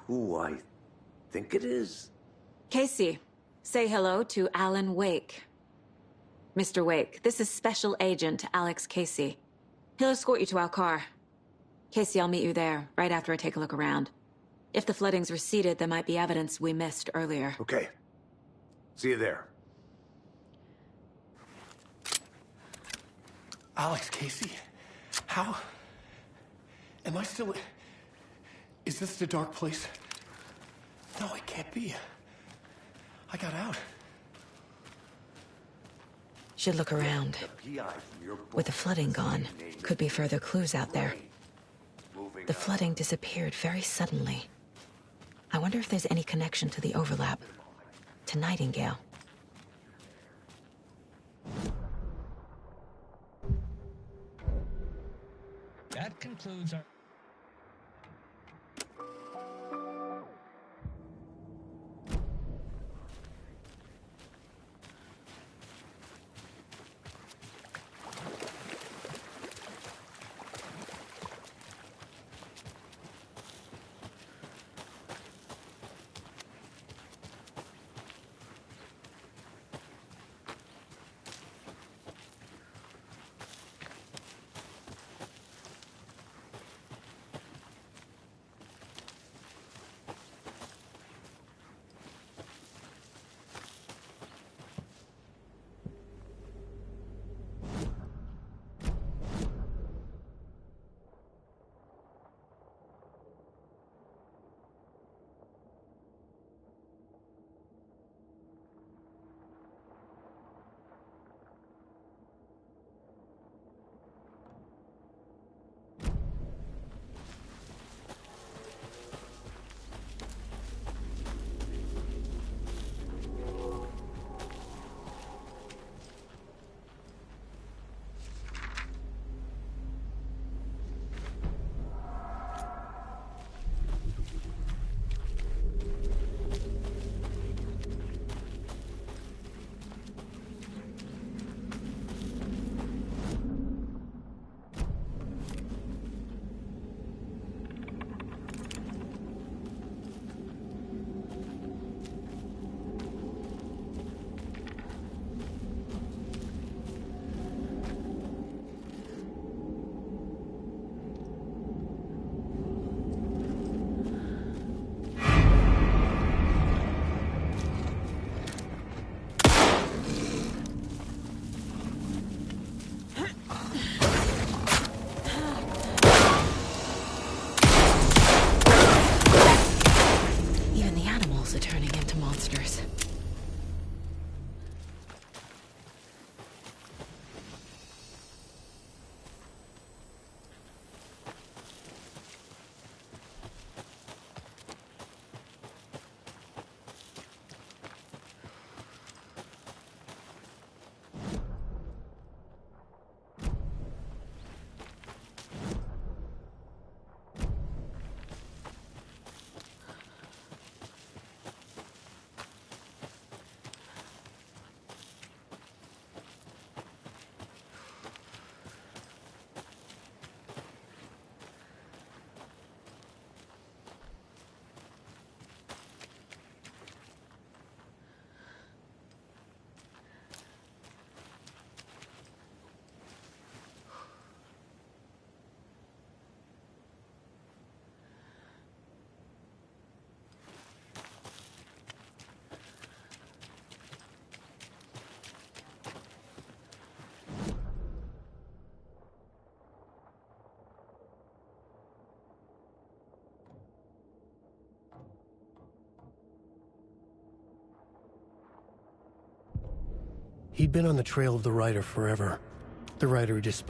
who I think it is? Casey, say hello to Alan Wake. Mr. Wake, this is Special Agent Alex Casey. He'll escort you to our car. Casey, I'll meet you there, right after I take a look around. If the flooding's receded, there might be evidence we missed earlier. Okay. See you there. Alex Casey? How? Am I still... Is this the dark place? No, it can't be. I got out. Should look around. With the flooding gone, could be further clues out there. The flooding disappeared very suddenly. I wonder if there's any connection to the overlap. To Nightingale. That concludes our... He'd been on the trail of the Rider forever. The Rider who just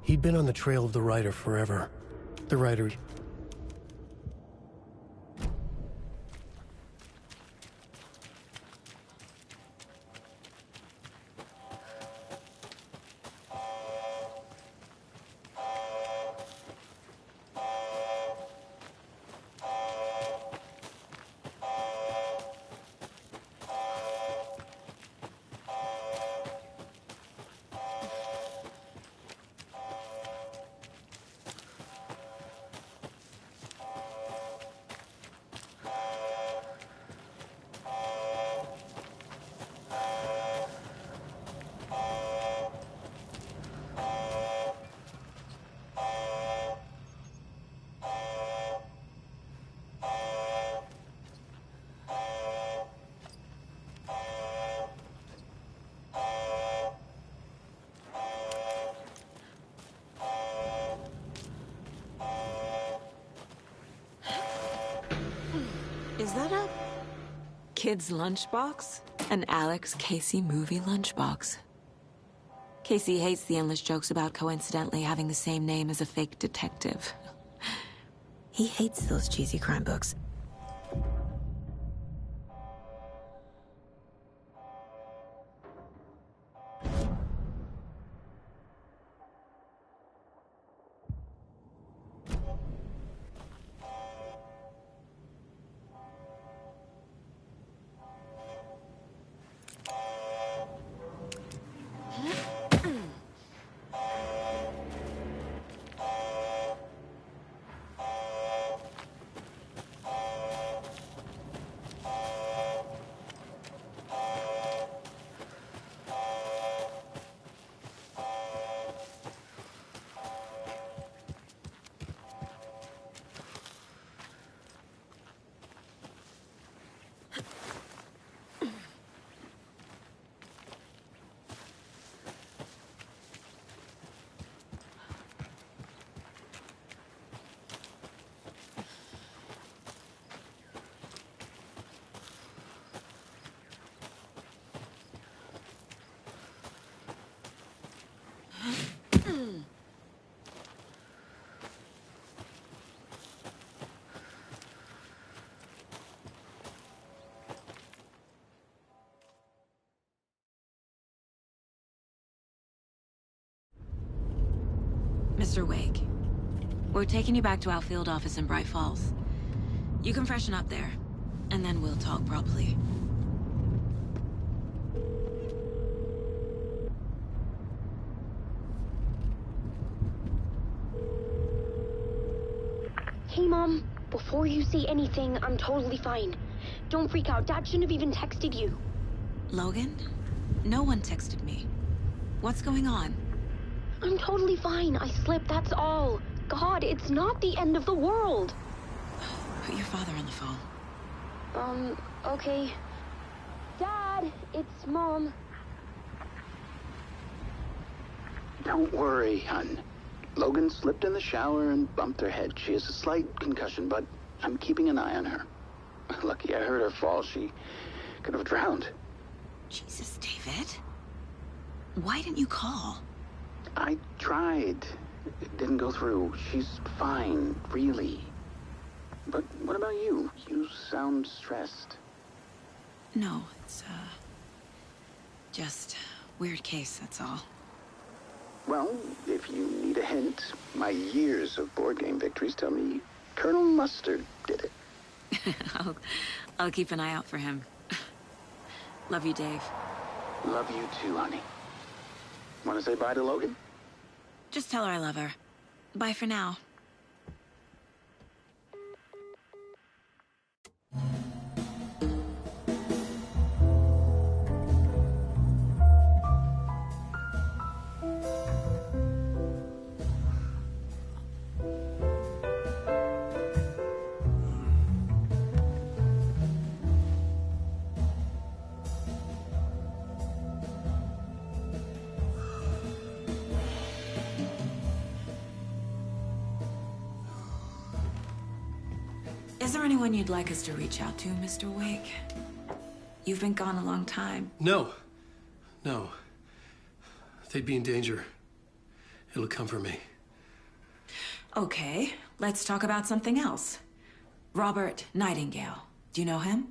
He'd been on the trail of the Rider forever. The Rider... that a kid's lunchbox? An Alex Casey movie lunchbox. Casey hates the endless jokes about coincidentally having the same name as a fake detective. He hates those cheesy crime books. Mr. Wake, we're taking you back to our field office in Bright Falls. You can freshen up there, and then we'll talk properly. Hey, Mom. Before you say anything, I'm totally fine. Don't freak out. Dad shouldn't have even texted you. Logan? No one texted me. What's going on? I'm totally fine. I slipped, that's all. God, it's not the end of the world. Put your father on the phone. Okay. Dad, it's Mom. Don't worry, hon. Logan slipped in the shower and bumped her head. She has a slight concussion, but I'm keeping an eye on her. Lucky I heard her fall. She could have drowned. Jesus, David. Why didn't you call? I tried. It didn't go through. She's fine, really. But what about you? You sound stressed. No, it's, just weird case, that's all. Well, if you need a hint, my years of board game victories tell me Colonel Mustard did it. I'll keep an eye out for him. Love you, Dave. Love you too, honey. Want to say bye to Logan? Just tell her I love her. Bye for now. Is there anyone you'd like us to reach out to, Mr. Wake? You've been gone a long time. No. No. They'd be in danger. It'll come for me. Okay, let's talk about something else. Robert Nightingale. Do you know him?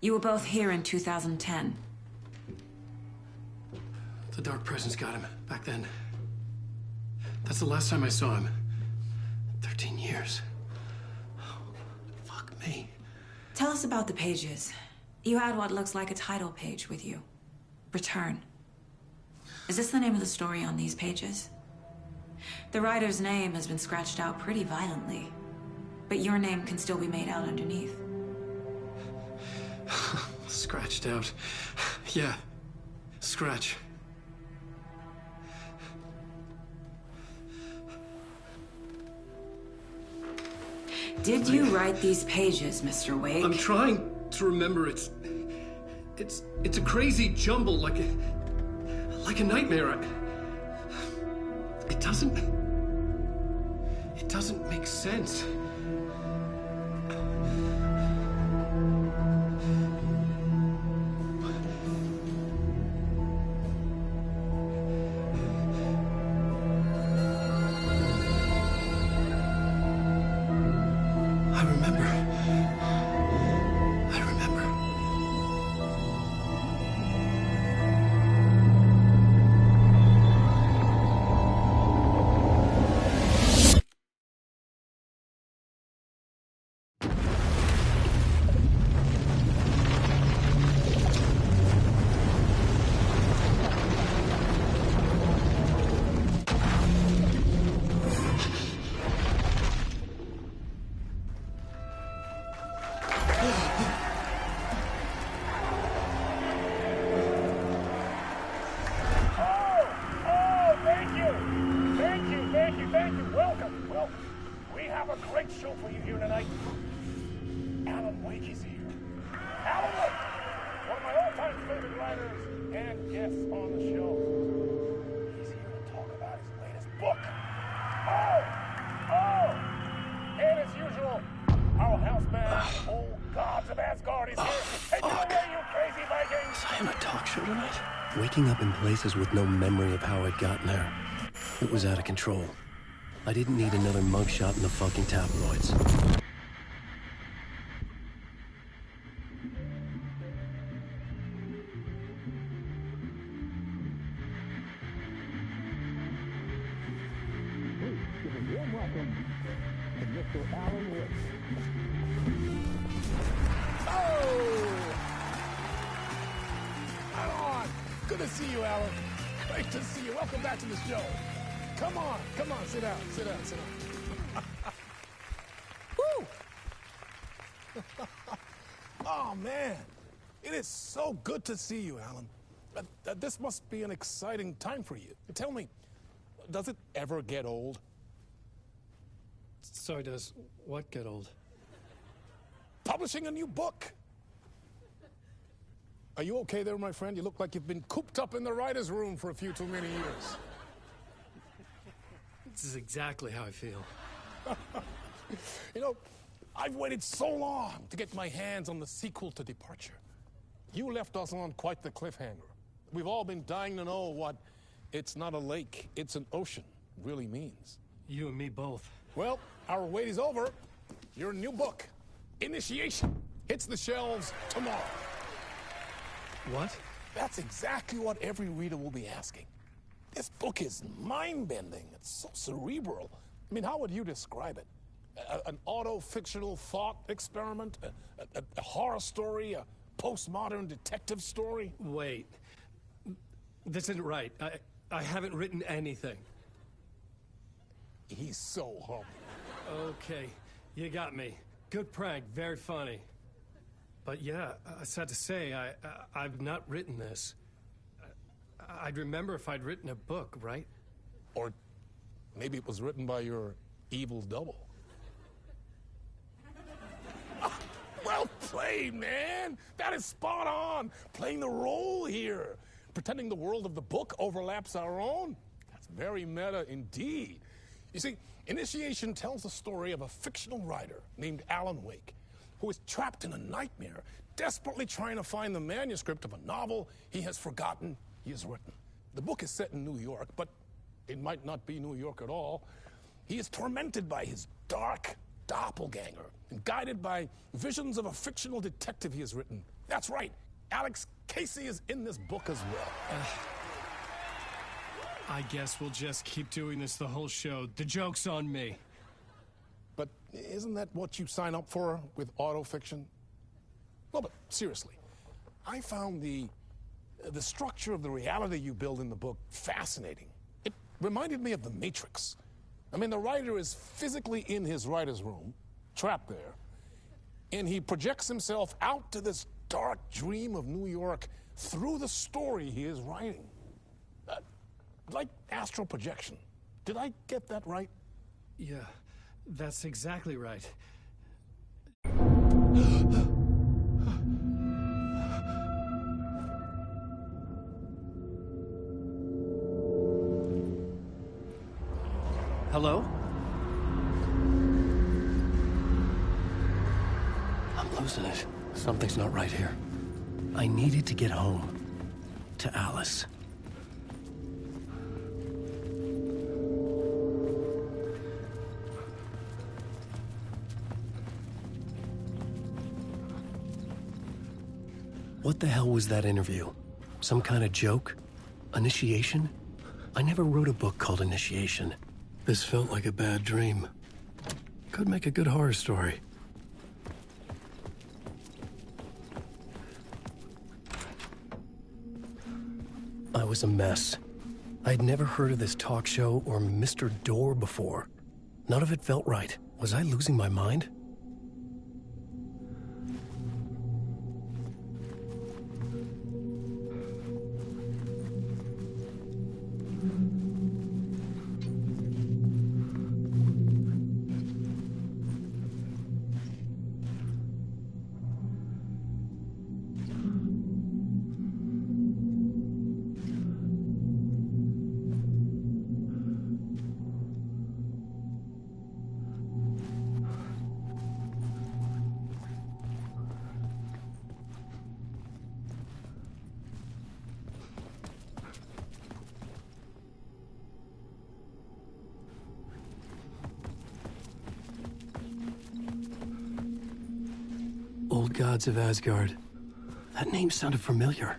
You were both here in 2010. The Dark Presence got him back then. That's the last time I saw him. 13 years. Fuck me. Tell us about the pages. You had what looks like a title page with you. Return. Is this the name of the story on these pages? The writer's name has been scratched out pretty violently, but your name can still be made out underneath. Scratched out. Yeah. Scratch. Did you write these pages, Mr. Wake? I'm trying to remember. It's a crazy jumble, like a nightmare. It doesn't make sense. have a great show for you here tonight. Alan Wake is here. Alan Wake, one of my all-time favorite writers and guests on the show. He's here to talk about his latest book. And as usual, our house band, Old Gods of Asgard, is here. Take it away, you crazy Vikings! Was I on a talk show tonight? Waking up in places with no memory of how I'd gotten there. It was out of control. I didn't need another mugshot in the fucking tabloids. Good to see you, Alan. Great to see you. Welcome back to the show. Come on, sit down. Woo! Oh, man. It is so good to see you, Alan. This must be an exciting time for you. Tell me, does it ever get old? Sorry, does what get old? Publishing a new book. Are you okay there, my friend? You look like you've been cooped up in the writer's room for a few too many years. This is exactly how I feel. You know, I've waited so long to get my hands on the sequel to Departure. You left us on quite the cliffhanger. We've all been dying to know what "it's not a lake, it's an ocean" really means. You and me both. Well, our wait is over. Your new book, Initiation, hits the shelves tomorrow. What? That's exactly what every reader will be asking. This book is mind-bending. It's so cerebral. I mean, how would you describe it? An auto-fictional thought experiment? A horror story? A postmodern detective story? Wait. This isn't right. I haven't written anything. He's so humble. Okay, you got me. Good prank, very funny. But yeah, sad to say, I've not written this. I'd remember if I'd written a book, right? Or maybe it was written by your evil double. Well played, man! That is spot on! Playing the role here. Pretending the world of the book overlaps our own. That's very meta indeed. You see, Initiation tells the story of a fictional writer named Alan Wake, who is trapped in a nightmare, desperately trying to find the manuscript of a novel he has forgotten he has written. The book is set in New York, but it might not be New York at all. He is tormented by his dark doppelganger and guided by visions of a fictional detective he has written. That's right, Alex Casey is in this book as well. I guess we'll just keep doing this the whole show. The joke's on me. But isn't that what you sign up for with autofiction? No, but seriously, I found the structure of the reality you build in the book fascinating. It reminded me of The Matrix. I mean, the writer is physically in his writer's room, trapped there, and he projects himself out to this dark dream of New York through the story he is writing. Like astral projection. Did I get that right? Yeah, that's exactly right. Hello? I'm losing it. Something's not right here. I needed to get home. To Alice. What the hell was that interview? Some kind of joke? Initiation? I never wrote a book called Initiation. This felt like a bad dream. Could make a good horror story. I was a mess. I'd never heard of this talk show or Mr. Door before. None of it felt right. Was I losing my mind? gods of Asgard. That name sounded familiar.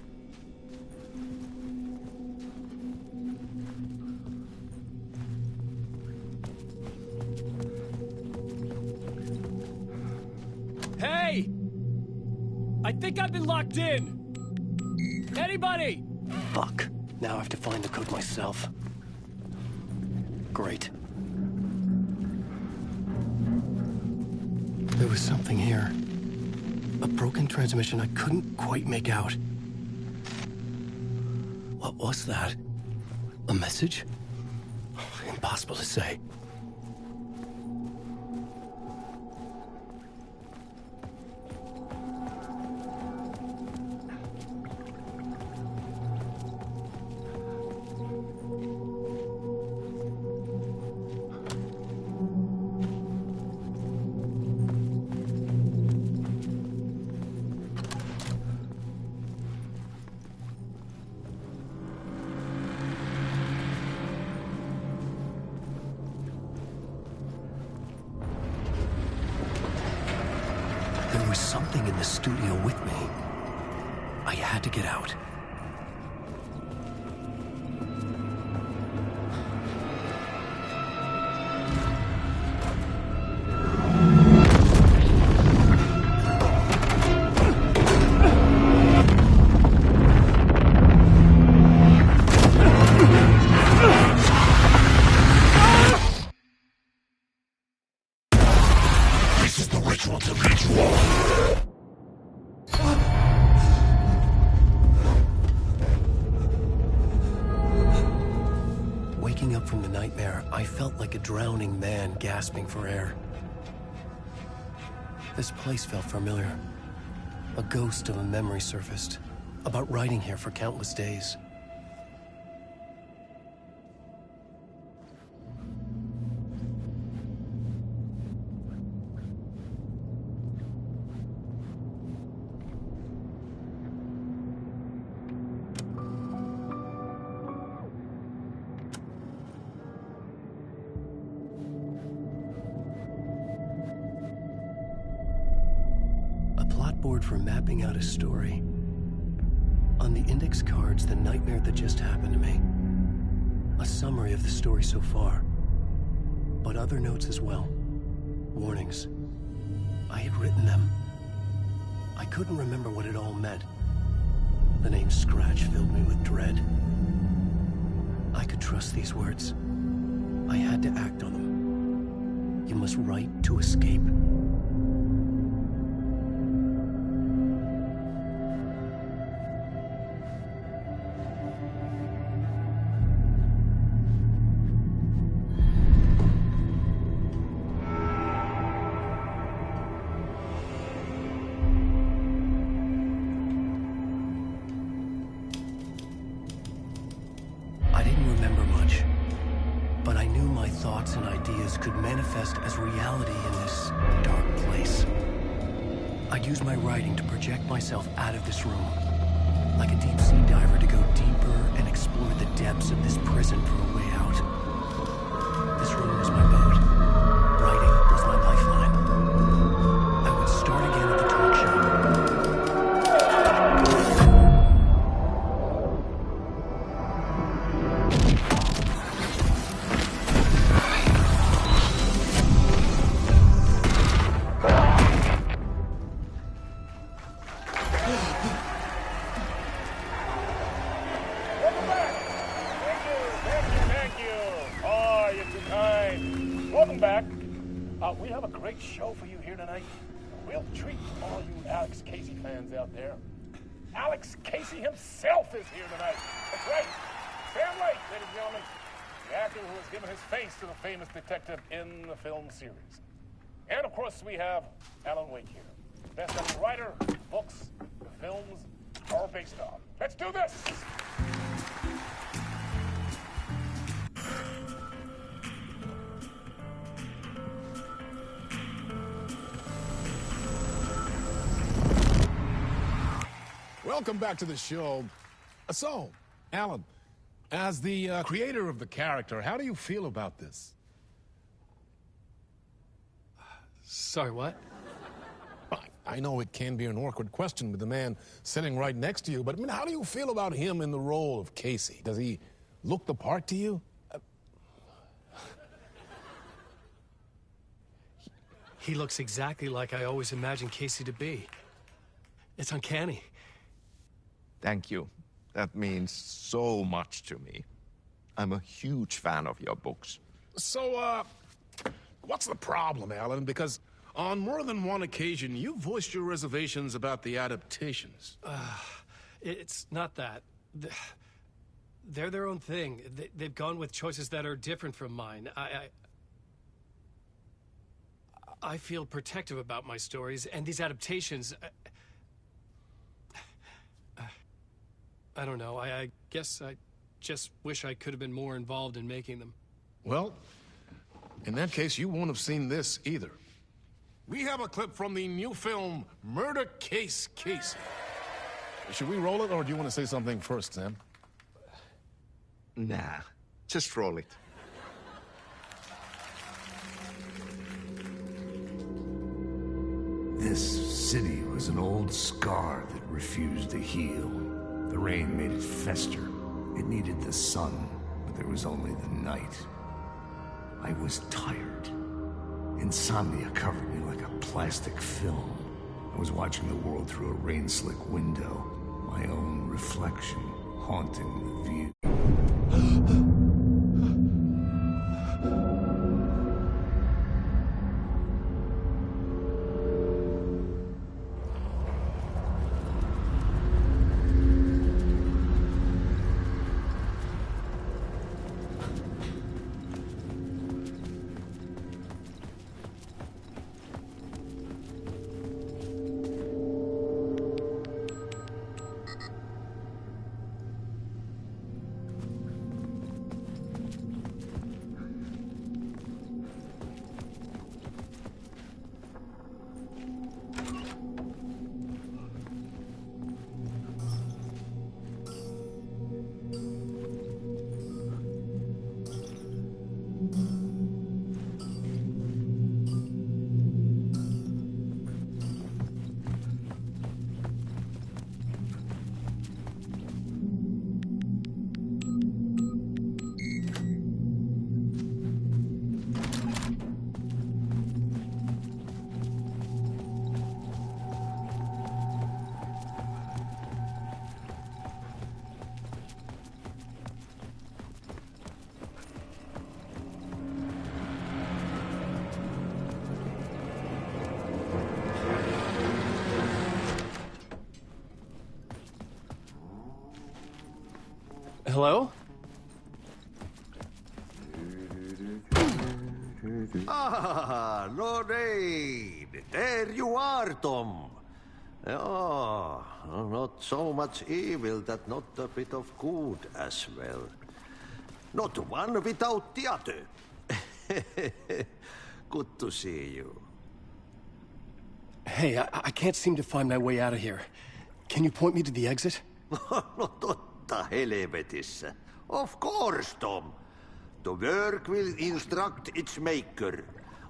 Hey! I think I've been locked in! Anybody? Fuck. Now I have to find the code myself. Great. There was something here. A broken transmission I couldn't quite make out. What was that? A message? Impossible to say. There was something in the studio with me. I had to get out. This is the ritual to lead you all. Waking up from the nightmare, I felt like a drowning man gasping for air. This place felt familiar. A ghost of a memory surfaced, about riding here for countless days. Board for mapping out a story. On the index cards, the nightmare that just happened to me. A summary of the story so far. But other notes as well. Warnings. I had written them. I couldn't remember what it all meant. The name Scratch filled me with dread. I could trust these words. I had to act on them. You must write to escape. I didn't remember much, but I knew my thoughts and ideas could manifest as reality in this dark place. I'd use my writing to project myself out of this room, like a deep-sea diver to go deeper and explore the depths of this prison for a way out. This room was my boat. Writing was my lifeline. I would start again at the talk show. Welcome back. We have a great show for you here tonight. A real treat to all you Alex Casey fans out there. Alex Casey himself is here tonight. That's right. Sam Lake, ladies and gentlemen. The actor who has given his face to the famous detective in the film series. And of course, we have Alan Wake here. Best-selling writer, books, the films are based on. Let's do this! Welcome back to the show. So, Alan, as the creator of the character, how do you feel about this? Sorry, what? I know it can be an awkward question with the man sitting right next to you, but I mean, how do you feel about him in the role of Casey? Does he look the part to you? He looks exactly like I always imagined Casey to be. It's uncanny. Thank you. That means so much to me. I'm a huge fan of your books. So, what's the problem, Alan? Because on more than one occasion, you voiced your reservations about the adaptations. It's not that. They're their own thing. They've gone with choices that are different from mine. I feel protective about my stories, and these adaptations... I don't know. I guess I just wish I could have been more involved in making them. Well, in that case, you won't have seen this either. We have a clip from the new film, Murder Case Casey. Should we roll it, or do you want to say something first, Sam? Nah, just roll it. This city was an old scar that refused to heal. The rain made it fester. It needed the sun, but there was only the night. I was tired. Insomnia covered me like a plastic film. I was watching the world through a rain-slick window, my own reflection haunting the view. Hello? Ah, Lorraine! There you are, Tom. Oh, not so much evil that not a bit of good as well. Not one without the other. Good to see you. Hey, I can't seem to find my way out of here. Can you point me to the exit? No totta helvetissä. Of course, Tom. The work will instruct its maker.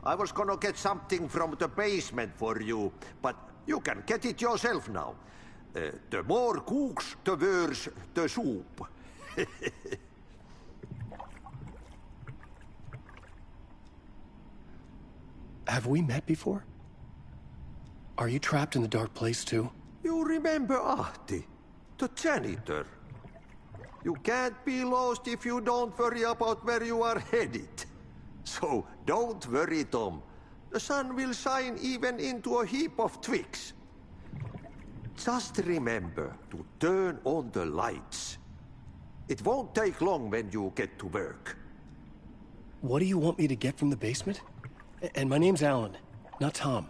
I was gonna get something from the basement for you, but you can get it yourself now. The more cooks, the worse the soup. Have we met before? Are you trapped in the dark place too? You remember Ahti, the janitor. You can't be lost if you don't worry about where you are headed. So don't worry, Tom. The sun will shine even into a heap of twigs. Just remember to turn on the lights. It won't take long when you get to work. What do you want me to get from the basement? And my name's Alan, not Tom.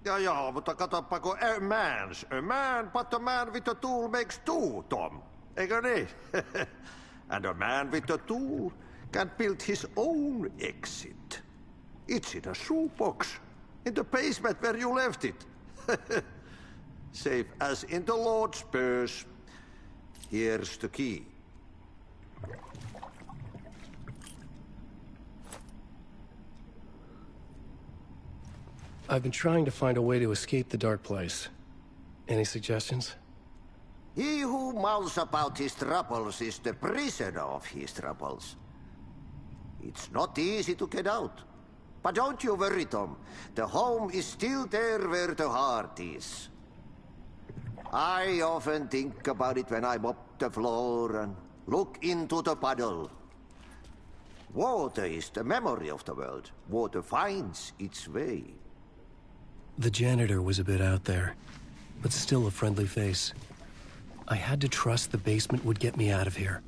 Ja, mutta katsoppa, kun a man, but a man with a tool makes two, Tom. Eikö niin? And a man with a tool can build his own exit. It's in a shoebox, in the basement where you left it. Safe as in the Lord's purse. Here's the key. I've been trying to find a way to escape the dark place. Any suggestions? He who mouths about his troubles is the prisoner of his troubles. It's not easy to get out. But don't you worry, Tom. The home is still there where the heart is. I often think about it when I mop the floor and look into the puddle. Water is the memory of the world. Water finds its way. The janitor was a bit out there, but still a friendly face. I had to trust the basement would get me out of here.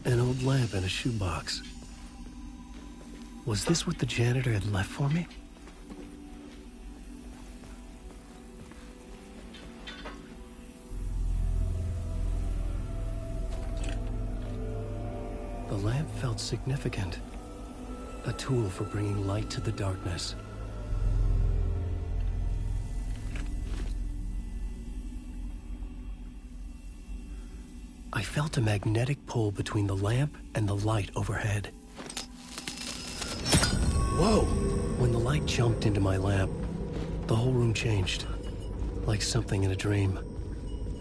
An old lamp in a shoebox. Was this what the janitor had left for me? The lamp felt significant. A tool for bringing light to the darkness. I felt a magnetic pull between the lamp and the light overhead. Whoa! When the light jumped into my lamp, the whole room changed, like something in a dream.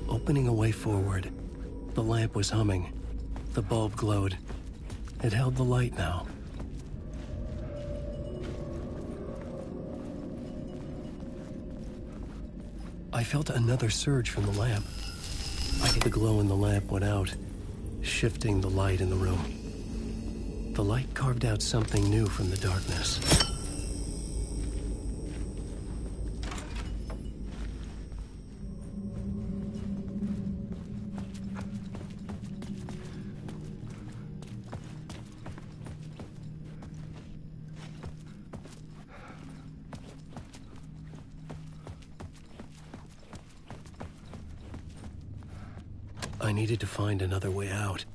Opening a way forward, the lamp was humming. The bulb glowed. It held the light now. I felt another surge from the lamp. The glow in the lamp went out, shifting the light in the room. The light carved out something new from the darkness. I needed to find another way out.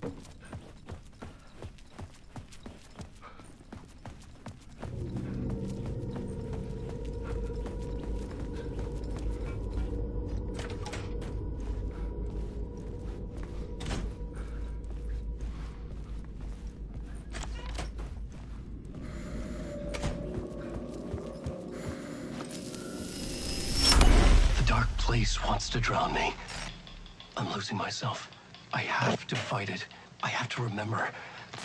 The dark place wants to drown me. I'm losing myself. I have to fight it. I have to remember.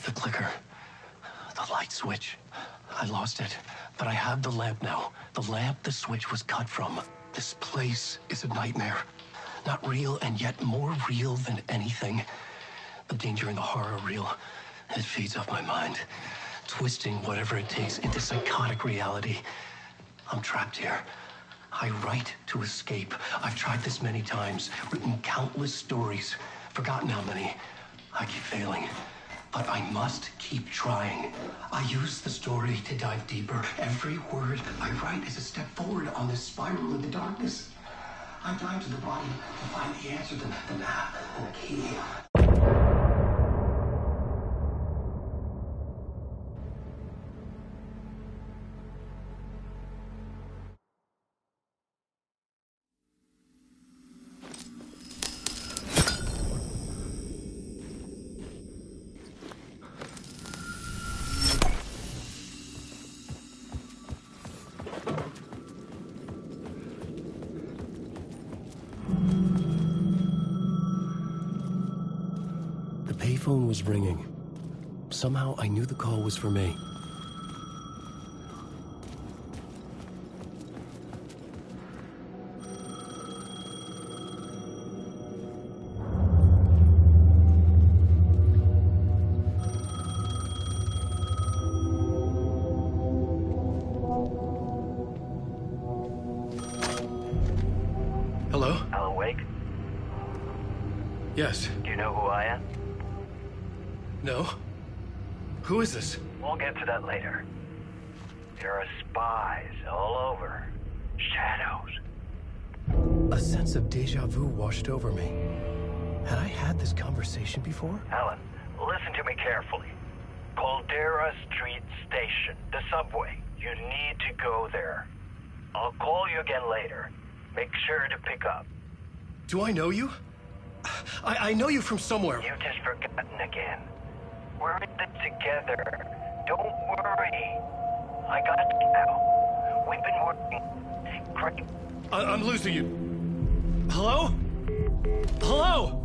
The clicker. The light switch. I lost it. But I have the lamp now. The lamp the switch was cut from. This place is a nightmare. Not real, and yet more real than anything. The danger and the horror real. It feeds off my mind, twisting whatever it takes into psychotic reality. I'm trapped here. I write to escape. I've tried this many times, written countless stories, forgotten how many. I keep failing, but I must keep trying. I use the story to dive deeper. Every word I write is a step forward on this spiral into darkness. I dive to the bottom to find the answer, the map, and the key. The phone was ringing. Somehow I knew the call was for me. Hello? Alan Wake? Yes. Do you know who I am? No? Who is this? We'll get to that later. There are spies all over. Shadows. A sense of deja vu washed over me. Had I had this conversation before? Alan, listen to me carefully. Caldera Street Station, the subway. You need to go there. I'll call you again later. Make sure to pick up. Do I know you? I know you from somewhere. You've just forgotten again. We're in this together. Don't worry. I got you now. We've been working great. I'm losing you. Hello? Hello?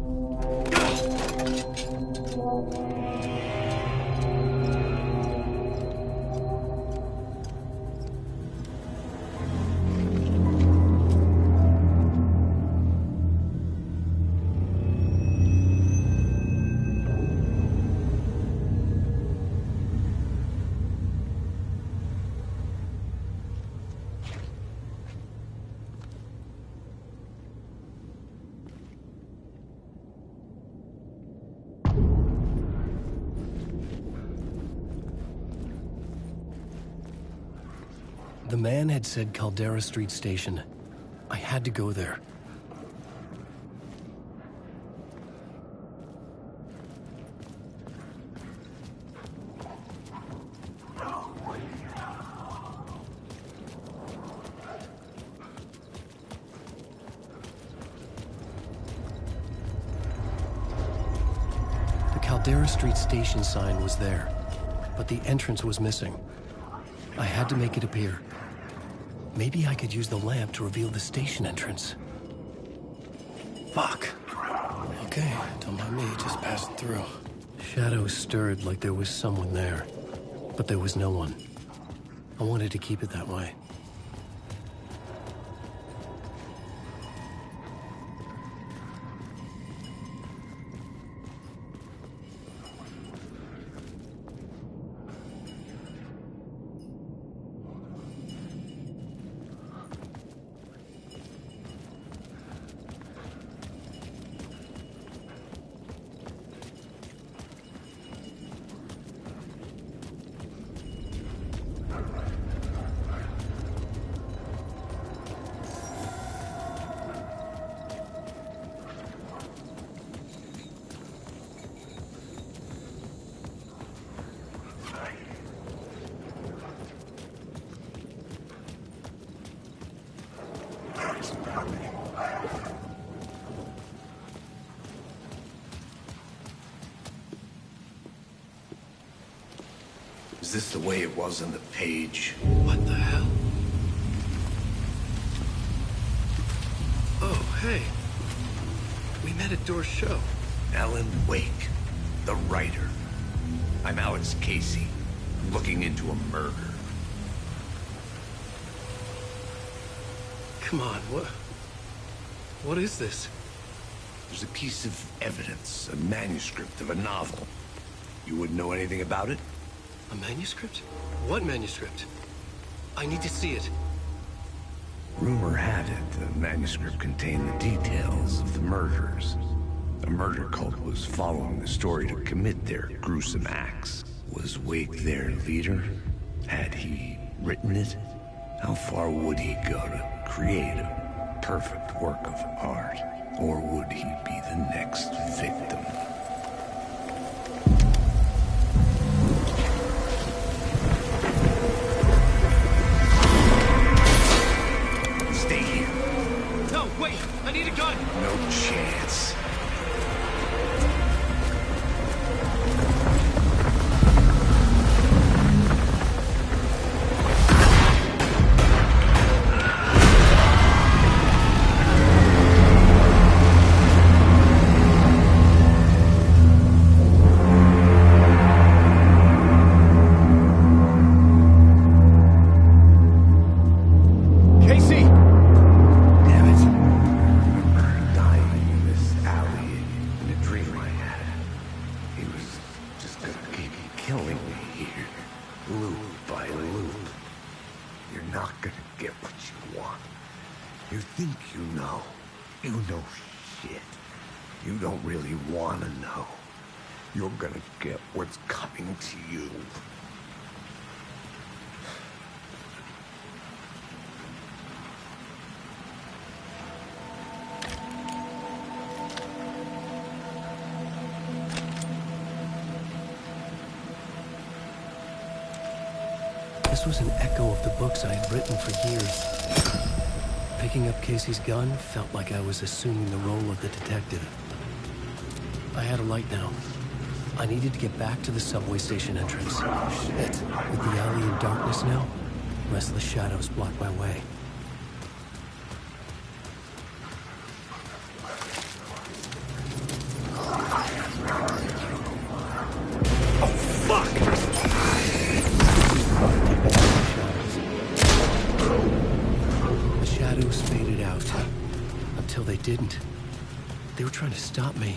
The man had said Caldera Street Station. I had to go there. The Caldera Street Station sign was there, but the entrance was missing. I had to make it appear. Maybe I could use the lamp to reveal the station entrance. Fuck. Okay, don't mind me, just passing through. Shadows stirred like there was someone there, but there was no one. I wanted to keep it that way. Is this the way it was on the page? What the hell? Oh, hey. We met at Door's show. Alan Wake, the writer. I'm Alex Casey, looking into a murder. Come on, what is this? There's a piece of evidence, a manuscript of a novel. You wouldn't know anything about it? A manuscript? What manuscript? I need to see it. Rumor had it the manuscript contained the details of the murders. A murder cult was following the story to commit their gruesome acts. Was Wake their leader? Had he written it? How far would he go to create a perfect work of art? Or would he be the next victim? Stay here. No, wait! I need a gun! No chance. You're gonna get what's coming to you. This was an echo of the books I had written for years. Picking up Casey's gun felt like I was assuming the role of the detective. I had a light now. I needed to get back to the subway station entrance. Shit. With the alley in darkness now, restless shadows blocked my way. Oh, fuck! The shadows faded out. Until they didn't. They were trying to stop me.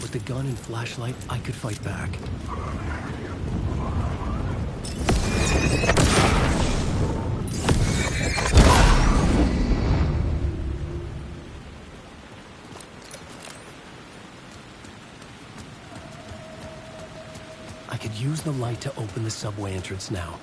With the gun and flashlight, I could fight back. I could use the light to open the subway entrance now.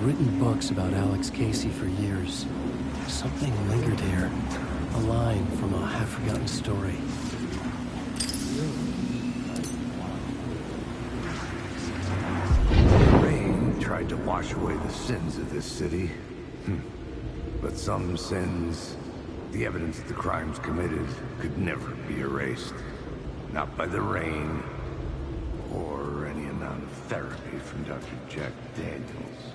written books about Alex Casey for years. Something lingered here. A line from a half-forgotten story. The rain tried to wash away the sins of this city. But some sins, the evidence of the crimes committed, could never be erased. Not by the rain, or any amount of therapy from Dr. Jack Daniels.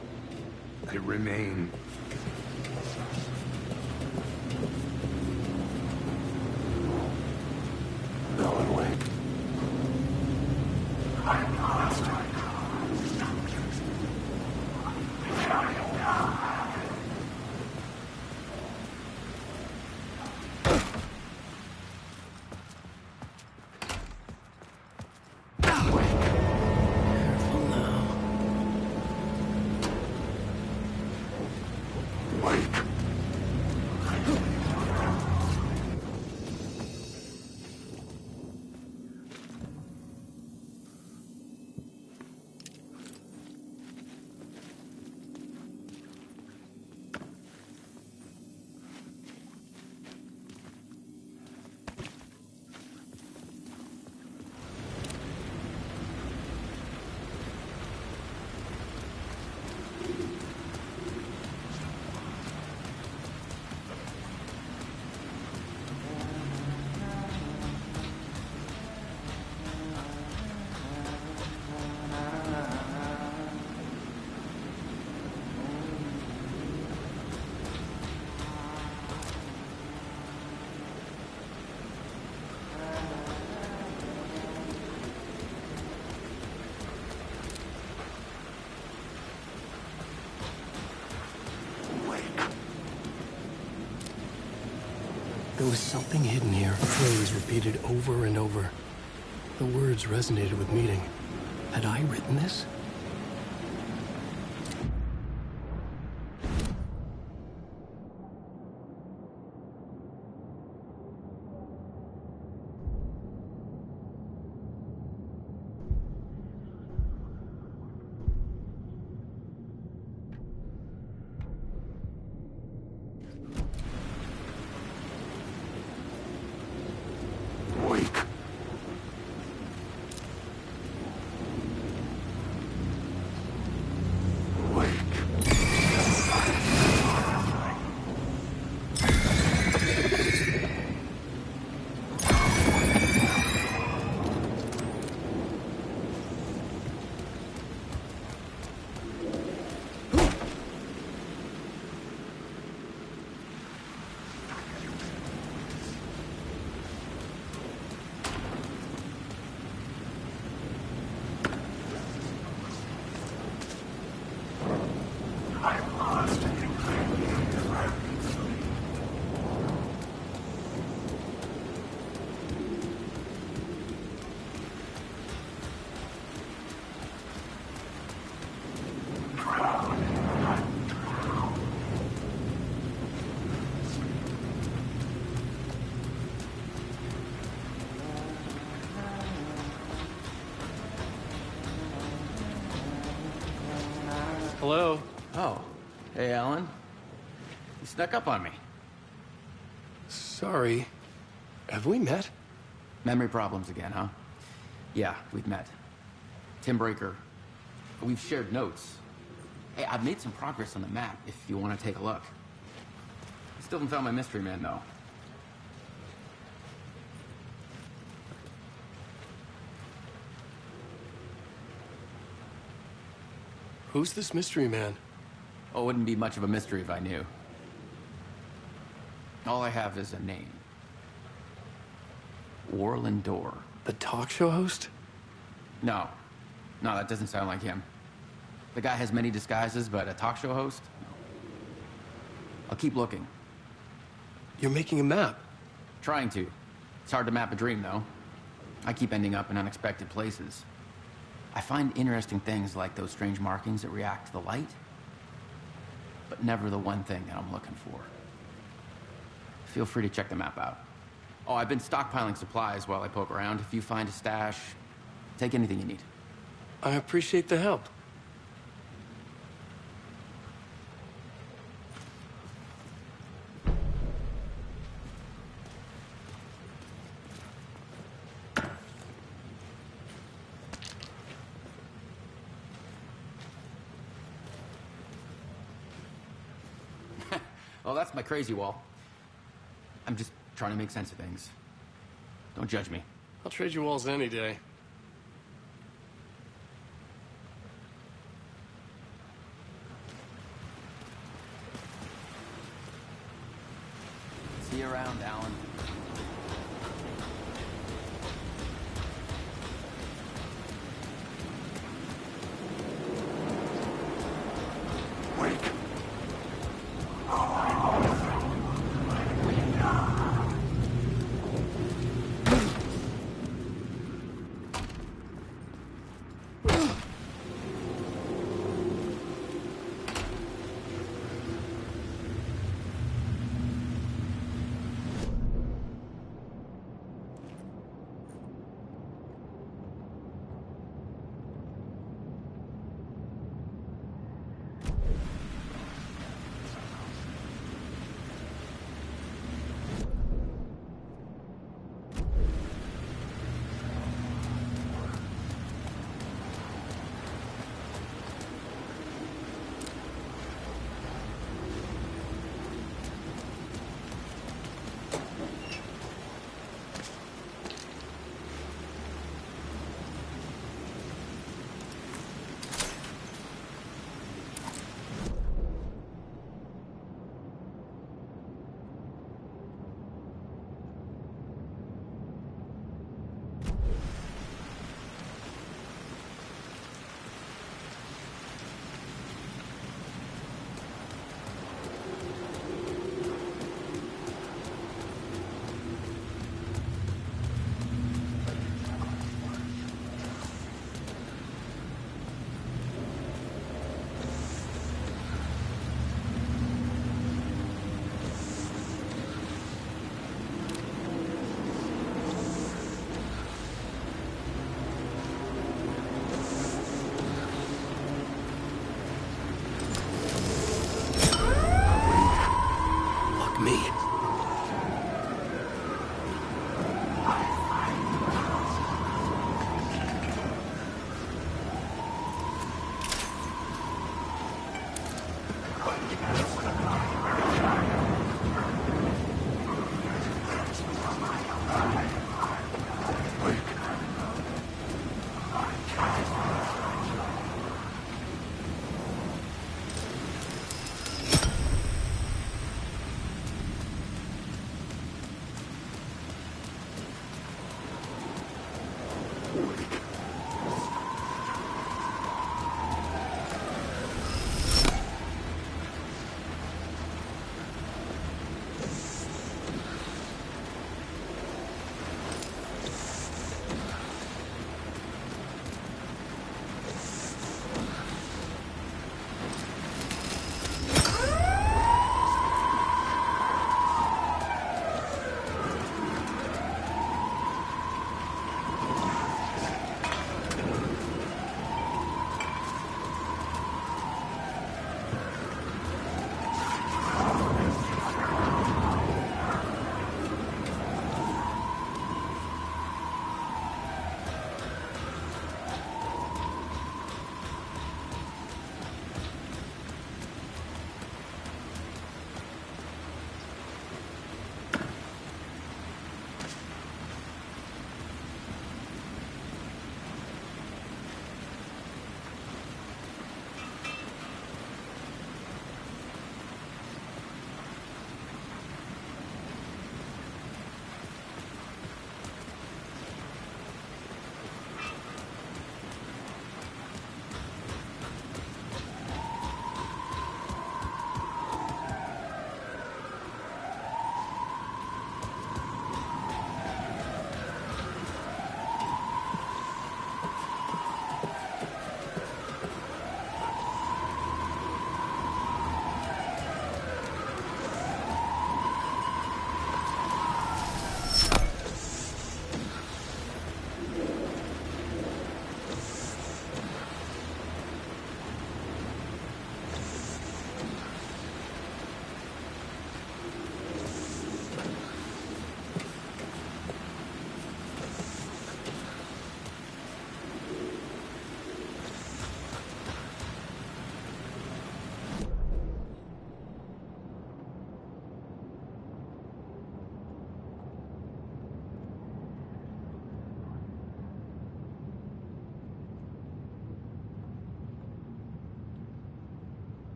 It remained... Alan Wake. I'm lost. There was something hidden here, a phrase repeated over and over. The words resonated with meaning. Had I written this? Hello? Oh. Hey, Alan. You snuck up on me. Sorry. Have we met? Memory problems again, huh? Yeah, we've met. Tim Breaker. We've shared notes. Hey, I've made some progress on the map if you want to take a look. Still haven't found my mystery man, though. Who's this mystery man? Oh, it wouldn't be much of a mystery if I knew. All I have is a name. Warlin Door. The talk show host? No. No, that doesn't sound like him. The guy has many disguises, but a talk show host? No. I'll keep looking. You're making a map? Trying to. It's hard to map a dream, though. I keep ending up in unexpected places. I find interesting things like those strange markings that react to the light, but never the one thing that I'm looking for. Feel free to check the map out. Oh, I've been stockpiling supplies while I poke around. If you find a stash, take anything you need. I appreciate the help. Oh, that's my crazy wall. I'm just trying to make sense of things. Don't judge me. I'll trade you walls any day. See you around, Alan.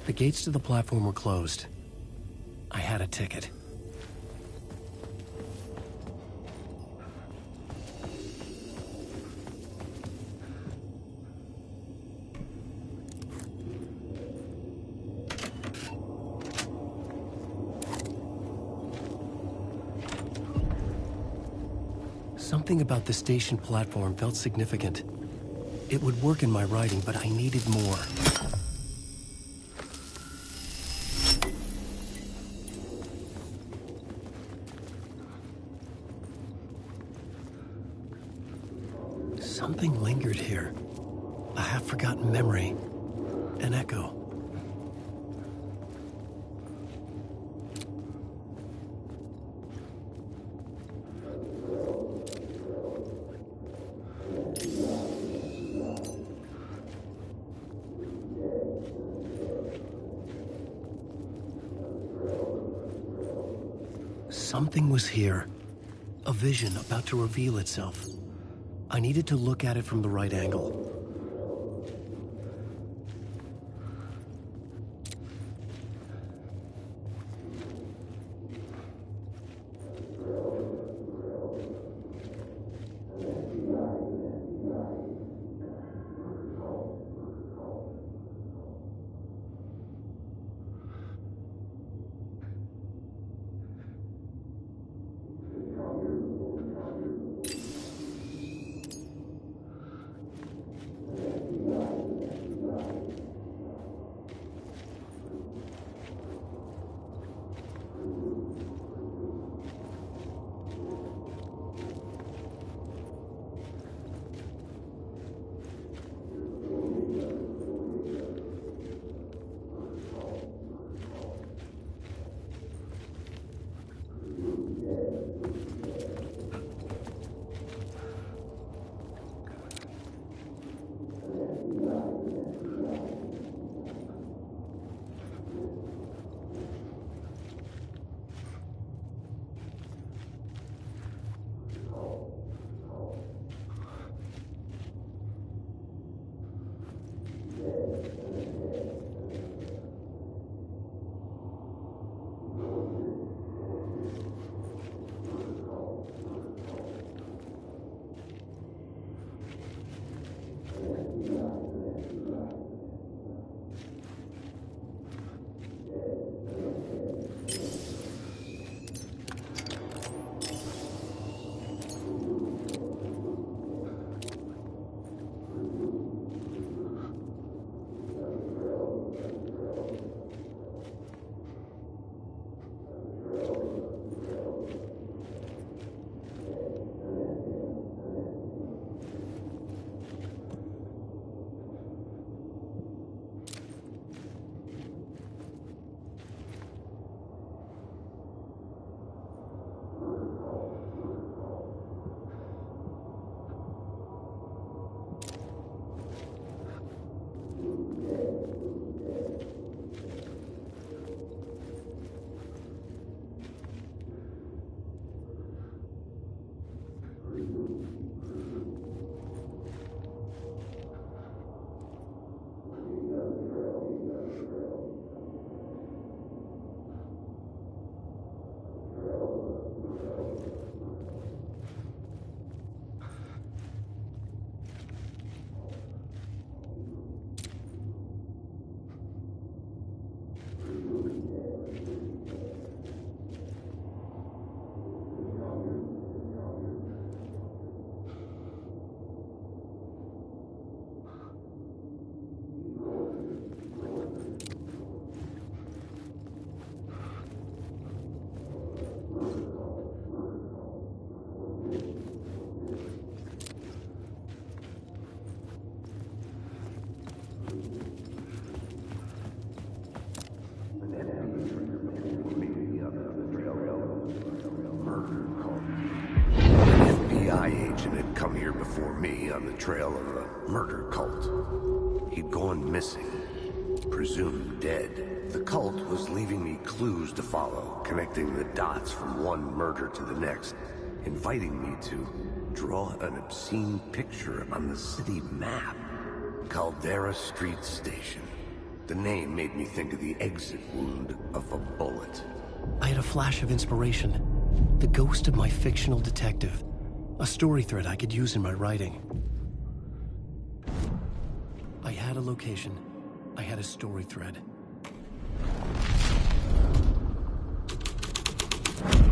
The gates to the platform were closed. I had a ticket. Something about the station platform felt significant. It would work in my writing, but I needed more. Something lingered here. A half-forgotten memory. An echo. Something was here. A vision about to reveal itself. I needed to look at it from the right angle. Before me on the trail of a murder cult. He'd gone missing, presumed dead. The cult was leaving me clues to follow, connecting the dots from one murder to the next, inviting me to draw an obscene picture on the city map. Caldera Street Station. The name made me think of the exit wound of a bullet. I had a flash of inspiration. The ghost of my fictional detective. A story thread I could use in my writing. I had a location. I had a story thread.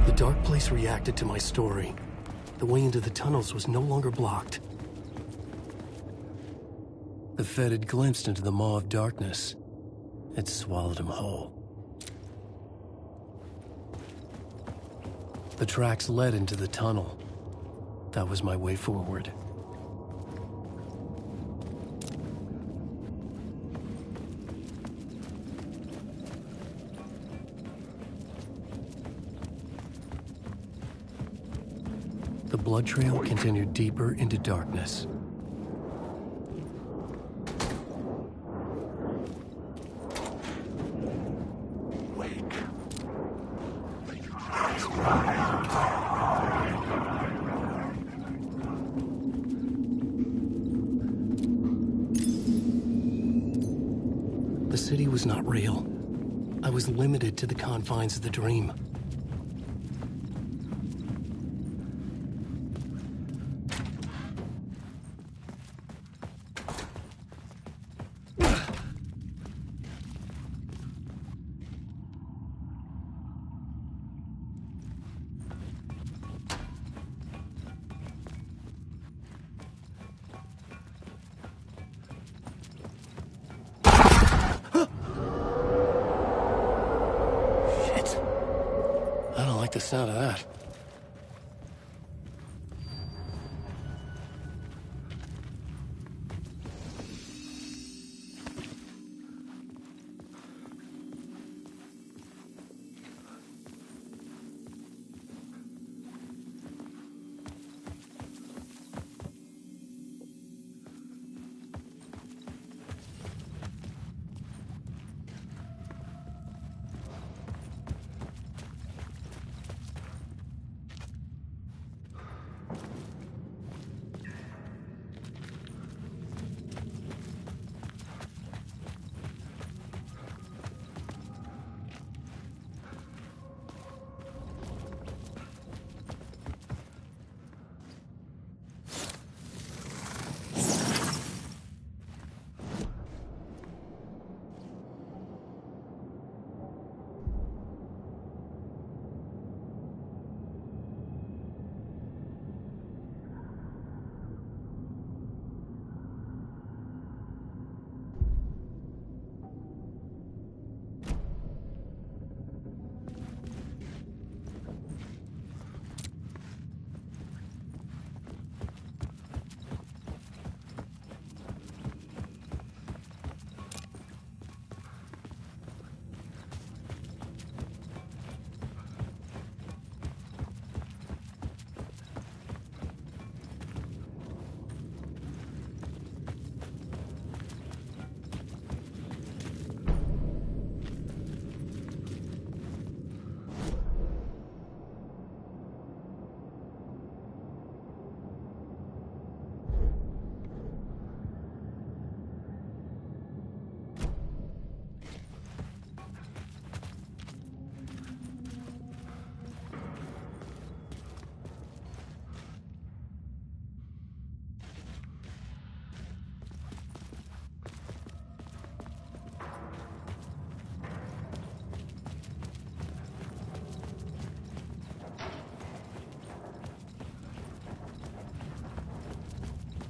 The dark place reacted to my story. The way into the tunnels was no longer blocked. The Fed had glimpsed into the maw of darkness. It swallowed him whole. The tracks led into the tunnel. That was my way forward. The blood trail continued deeper into darkness. The city was not real. I was limited to the confines of the dream. The sound of that.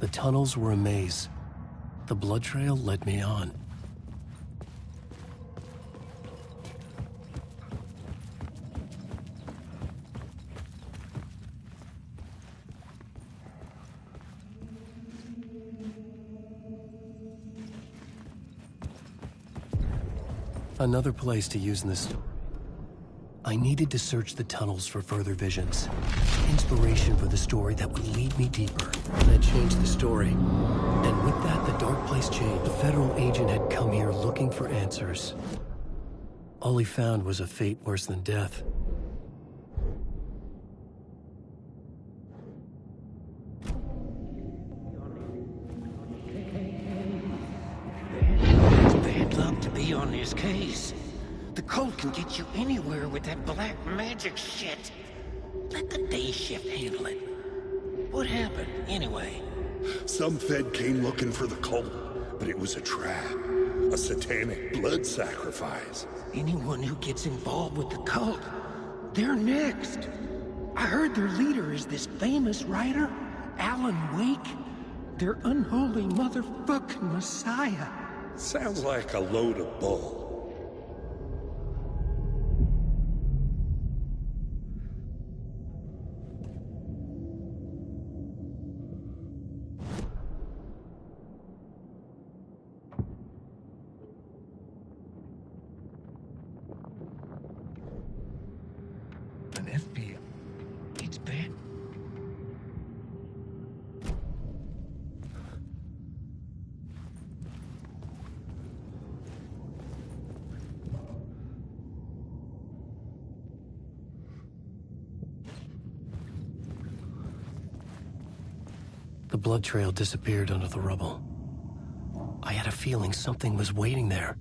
The tunnels were a maze. The blood trail led me on. Another place to use in this story. I needed to search the tunnels for further visions. Inspiration for the story that would lead me deeper. That changed the story. And with that, the dark place changed. The federal agent had come here looking for answers. All he found was a fate worse than death. They'd love to be be on this case. The cult can get you anywhere with that black magic shit. Let the day shift handle it. What happened, anyway? Some Fed came looking for the cult, but it was a trap. A satanic blood sacrifice. Anyone who gets involved with the cult, they're next. I heard their leader is this famous writer, Alan Wake. Their unholy motherfucking messiah. Sounds like a load of bull. An FBI. It's bad. The blood trail disappeared under the rubble. I had a feeling something was waiting there.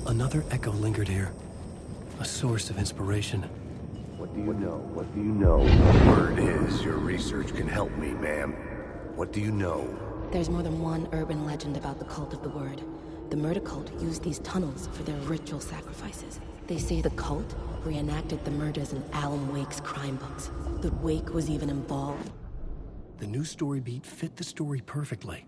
Another echo lingered here. A source of inspiration. What do you know? What do you know? Word is your research can help me, ma'am. What do you know? There's more than one urban legend about the Cult of the Word. The murder cult used these tunnels for their ritual sacrifices. They say the cult reenacted the murders in Alan Wake's crime books. That Wake was even involved. The new story beat fit the story perfectly.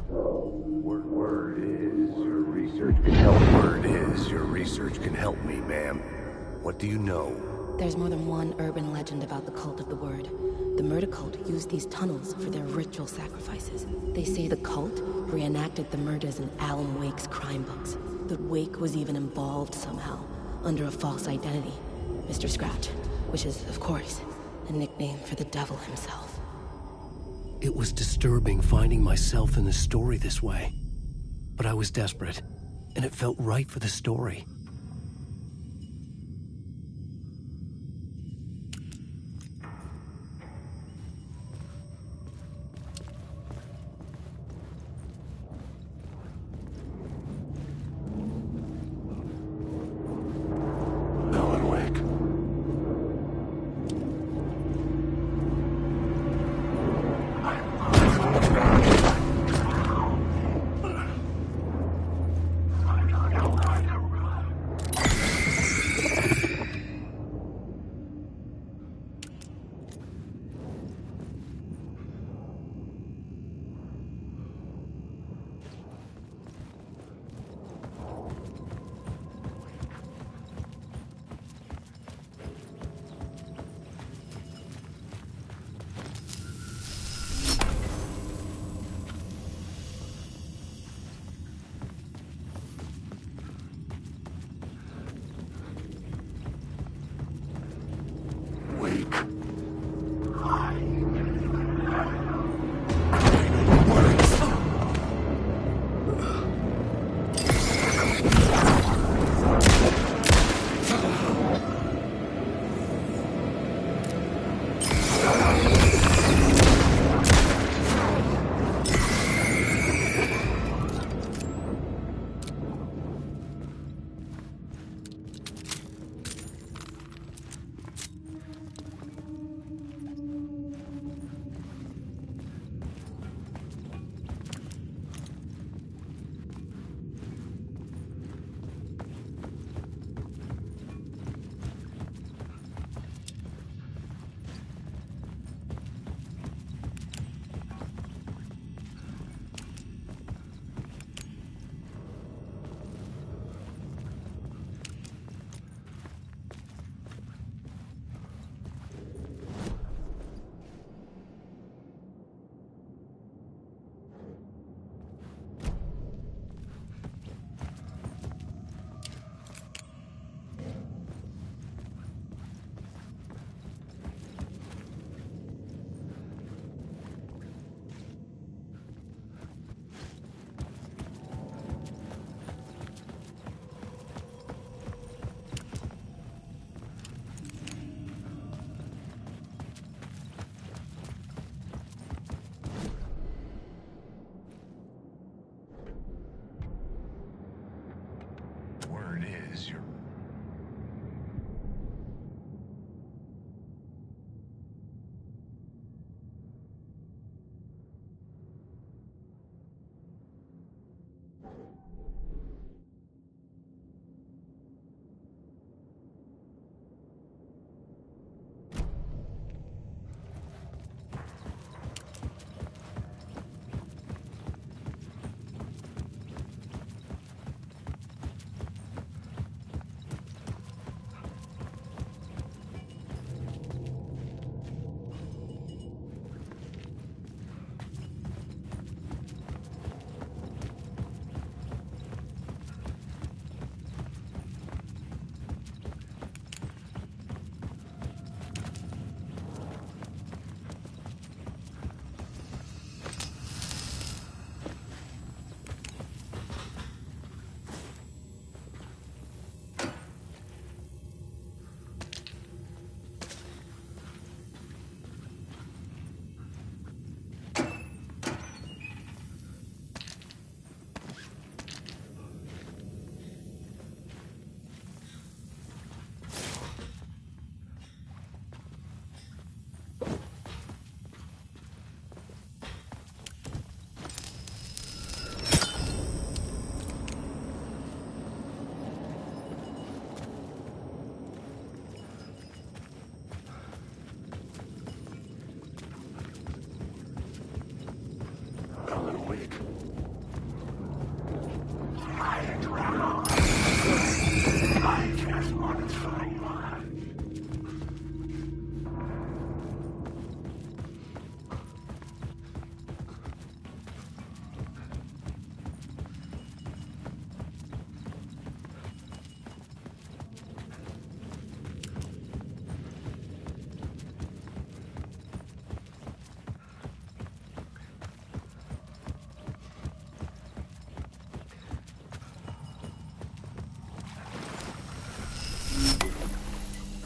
Word is your research can help. Word is your research can help me, ma'am. What do you know? There's more than one urban legend about the Cult of the Word. The murder cult used these tunnels for their ritual sacrifices. They say the cult reenacted the murders in Alan Wake's crime books. That Wake was even involved somehow, under a false identity. Mr. Scratch, which is, of course, a nickname for the devil himself. It was disturbing finding myself in the story this way. But I was desperate, and it felt right for the story.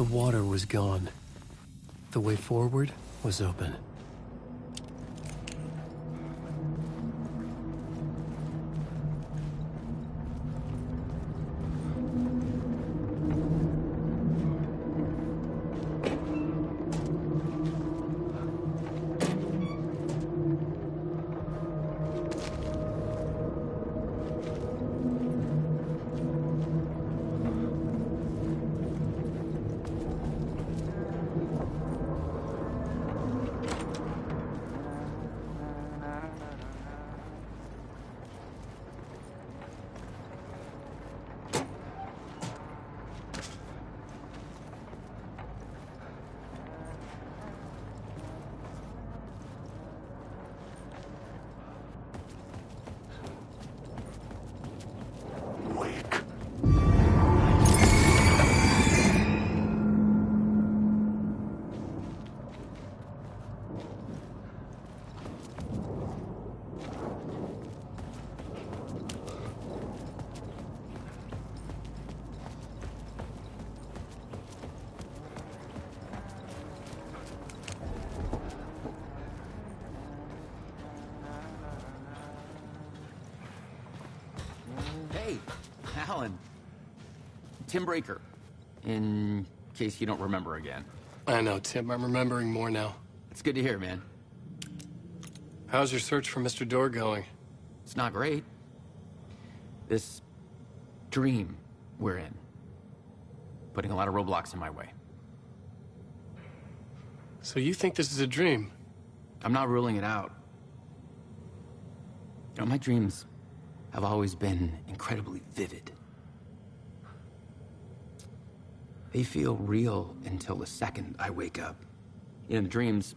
water was gone. The way forward was open. Hey, Alan. Tim Breaker, in case you don't remember again. I know, Tim. I'm remembering more now. It's good to hear, man. How's your search for Mr. Door going? It's not great. This dream we're in, putting a lot of roadblocks in my way. So you think this is a dream? I'm not ruling it out. You know, my dreams have always been incredibly vivid. They feel real until the second I wake up. In the dreams,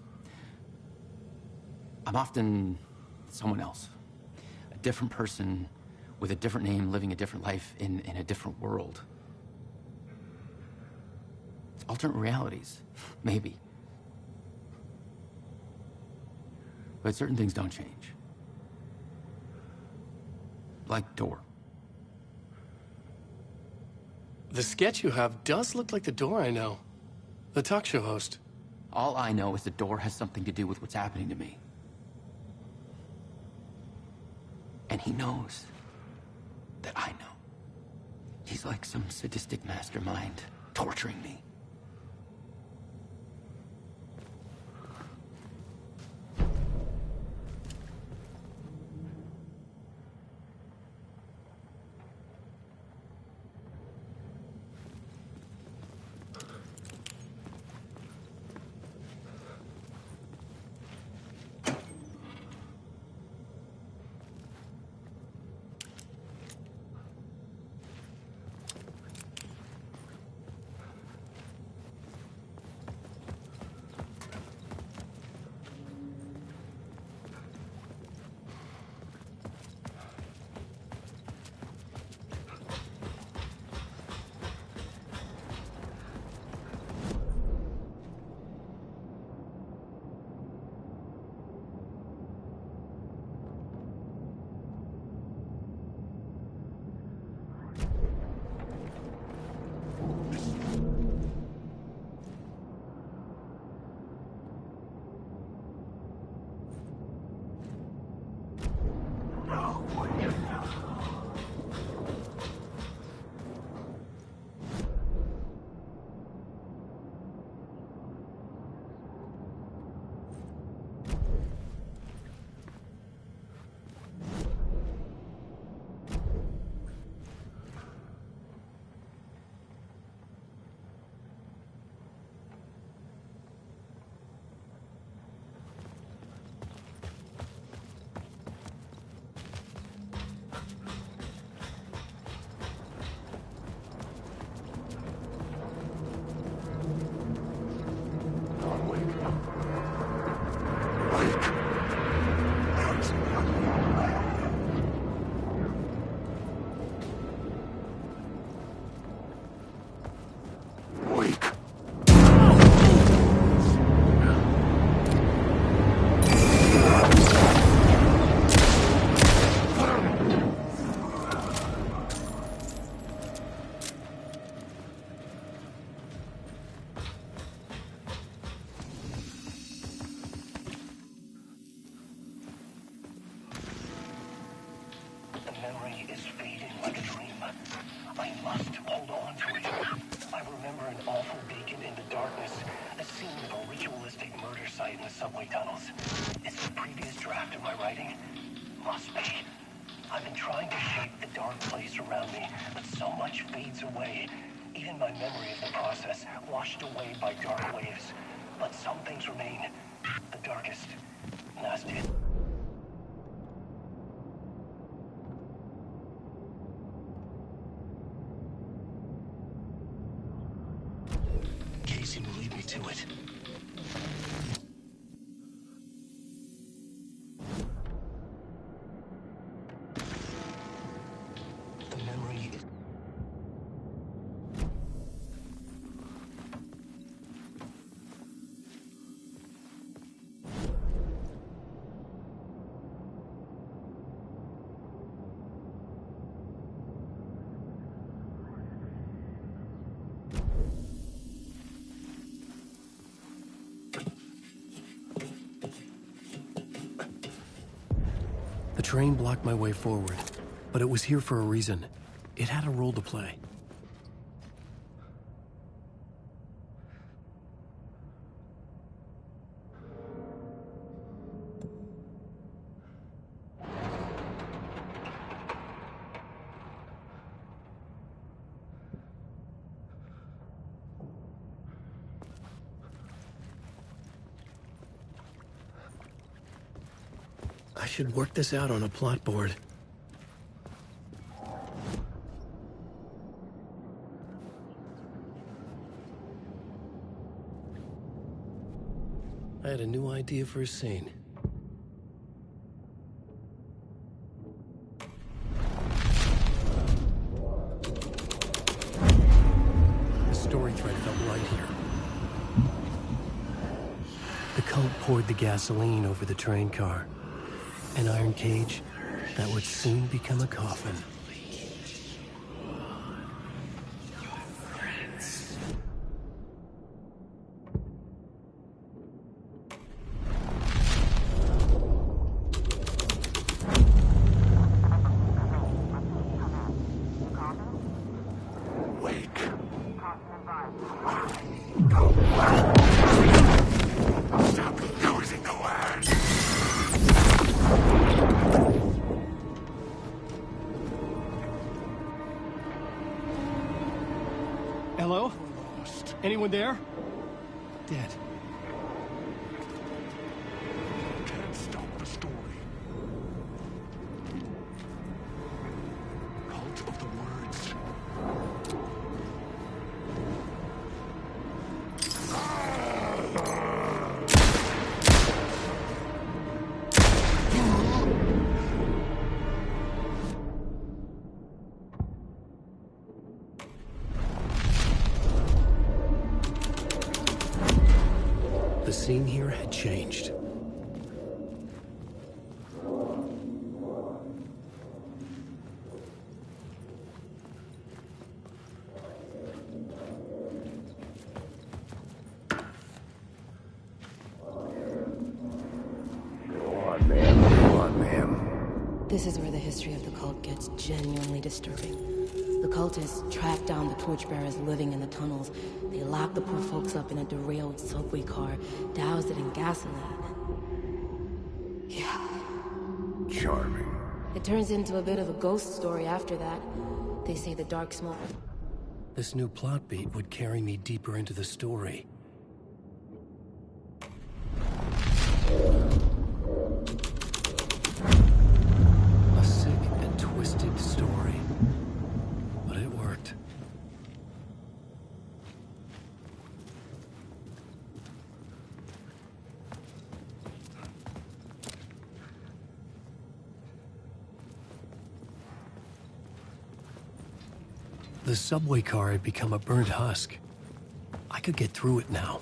I'm often someone else. A different person with a different name, living a different life in a different world. Alternate realities, maybe. But certain things don't change. Like Door. The sketch you have does look like the Door I know. The talk show host. All I know is the Door has something to do with what's happening to me. And he knows that I know. He's like some sadistic mastermind torturing me. the subway tunnels. It's the previous draft of my writing. Must be. I've been trying to shape the dark place around me, but so much fades away. Even my memory of the process, washed away by dark waves. But some things remain. The darkest. Nastiest. Casey will lead me to it. The memory is... The train blocked my way forward, but it was here for a reason. It had a role to play. I should work this out on a plot board. I had a new idea for a scene. The story thread felt right here. The cult poured the gasoline over the train car. An iron cage that would soon become a coffin. Hello? Anyone there? Dead. Can't stop the story. Cult of the Words. The scene here had changed. Go on, ma'am. This is where the history of the cult gets genuinely disturbing. The cultists tracked down the torchbearers living in the tunnels. They locked the poor folks up in a derailed subway car, doused it in gasoline. Yeah. Charming. It turns into a bit of a ghost story after that. They say the dark smoke... This new plot beat would carry me deeper into the story. A sick and twisted story. But it worked. The subway car had become a burnt husk. I could get through it now.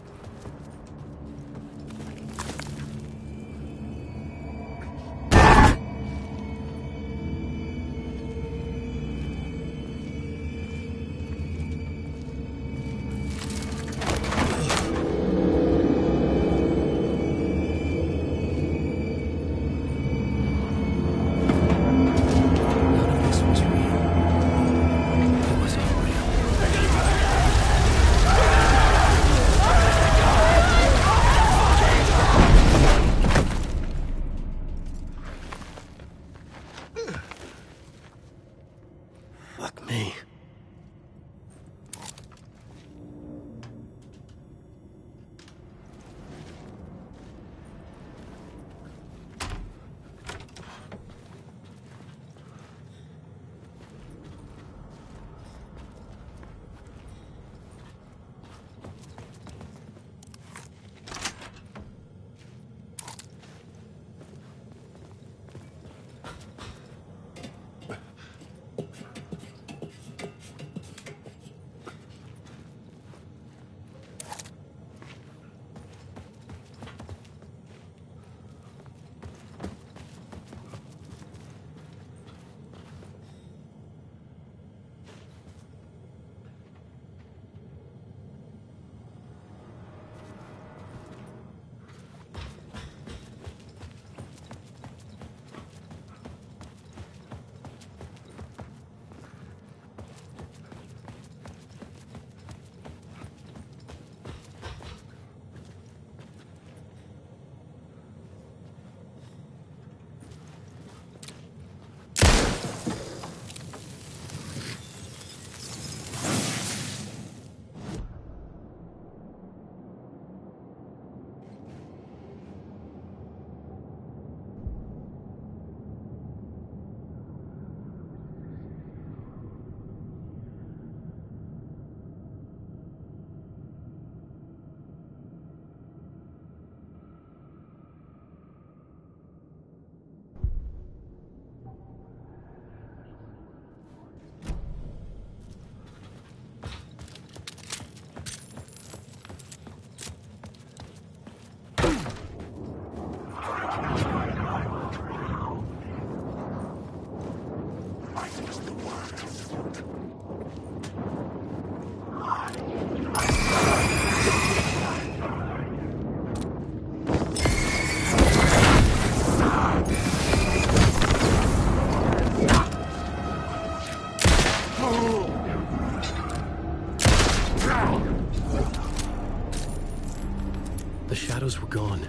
The shadows were gone.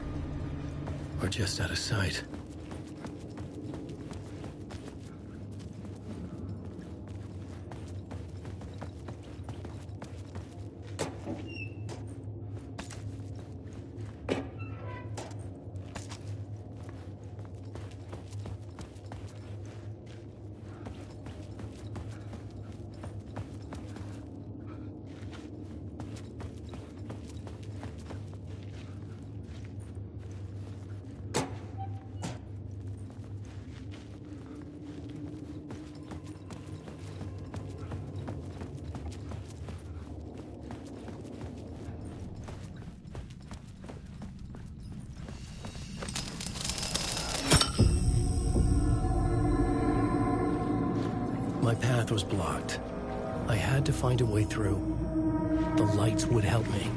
Or just out of sight. My path was blocked. I had to find a way through. The lights would help me.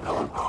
Alan Poe.